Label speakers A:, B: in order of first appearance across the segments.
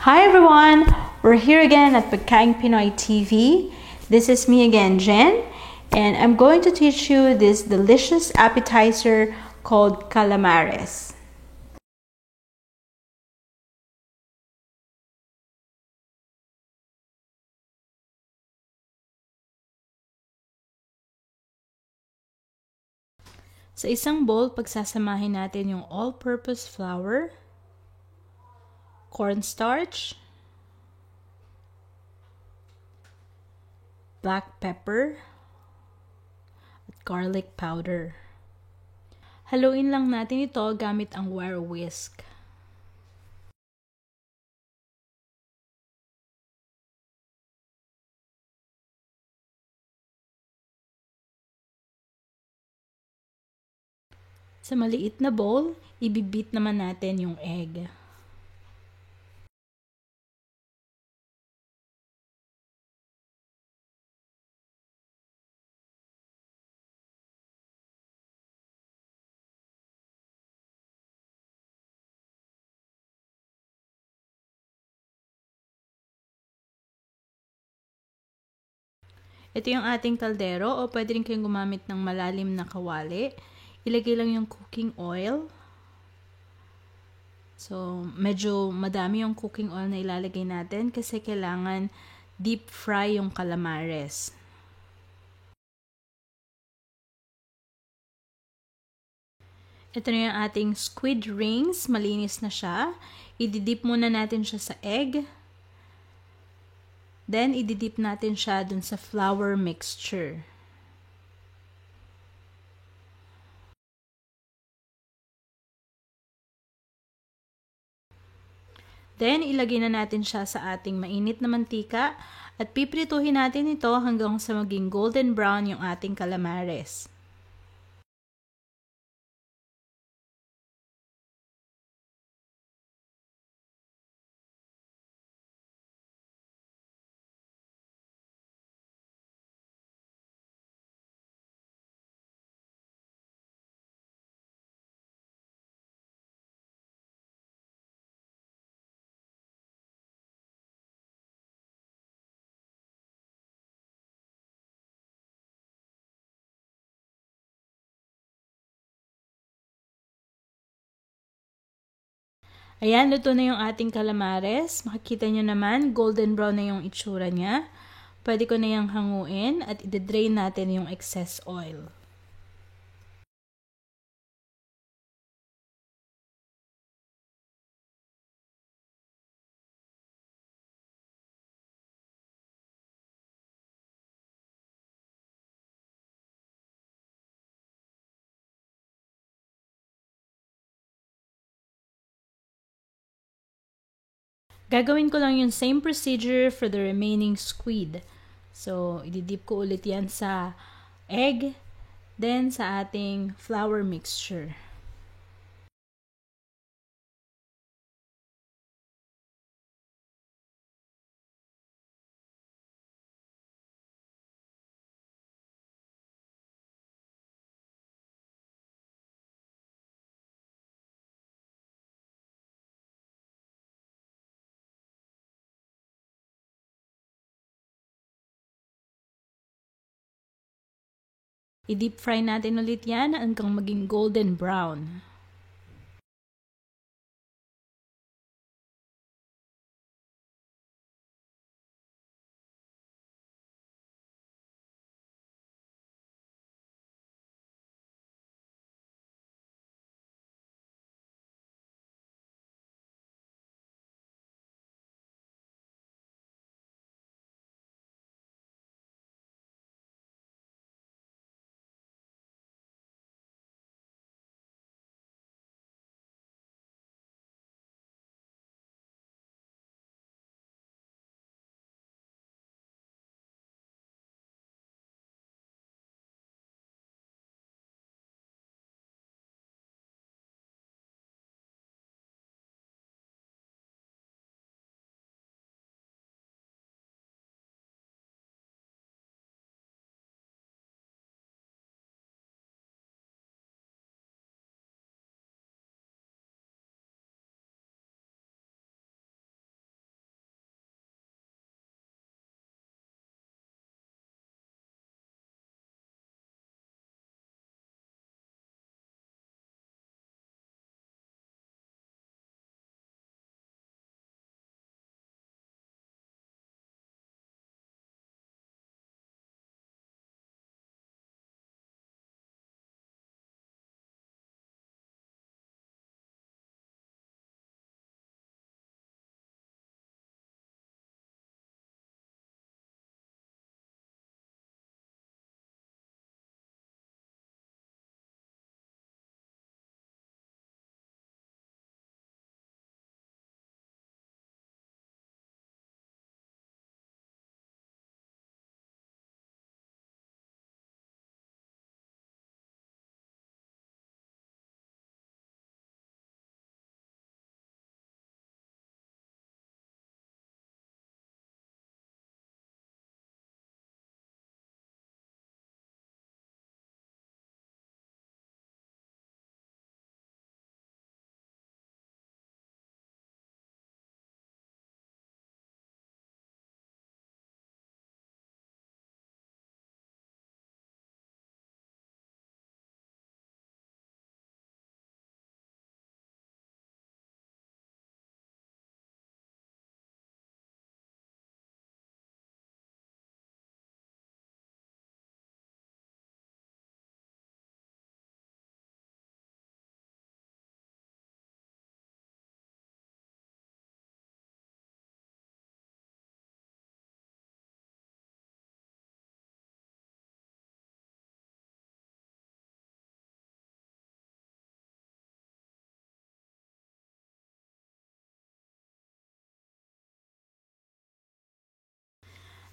A: Hi everyone! We're here again at Pagkaing Pinoy TV. This is me again, Jen, and I'm going to teach you this delicious appetizer called calamares. Sa isang bowl, pagsasamahin natin yung all-purpose flour, cornstarch, black pepper, at garlic powder. Haluin lang natin ito gamit ang wire whisk. Sa maliit na bowl, ibibit naman natin yung egg. Ito yung ating kaldero o pwede rin kayong gumamit ng malalim na kawali. Ilagay lang yung cooking oil. So, medyo madami yung cooking oil na ilalagay natin kasi kailangan deep fry yung calamares. Ito na yung ating squid rings. Malinis na siya. Ididip muna natin siya sa egg. Then, ididip natin siya dun sa flour mixture. Then, ilagay na natin siya sa ating mainit na mantika at piprituhin natin ito hanggang sa maging golden brown yung ating calamares. Ayan, luto na yung ating calamares. Makikita nyo naman, golden brown na yung itsura niya. Pwede ko na yung hanguin at i-drain natin yung excess oil. Gagawin ko lang yung same procedure for the remaining squid. So, ididip ko ulit yan sa egg, then sa ating flour mixture. I-deep fry natin ulit yan hanggang maging golden brown.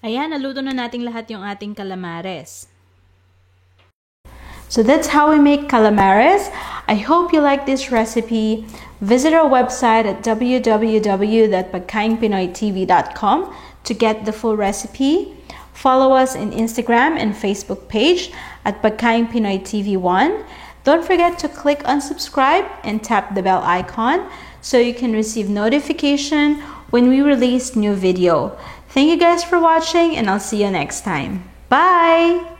A: Ayan, naluto na nating lahat yung ating calamares. So that's how we make calamares. I hope you like this recipe. Visit our website at www.pagkaingpinoytv.com to get the full recipe. Follow us on Instagram and Facebook page at Pagkaing Pinoy TV1. Don't forget to click on subscribe and tap the bell icon so you can receive notification when we release new video. Thank you guys for watching, and I'll see you next time. Bye!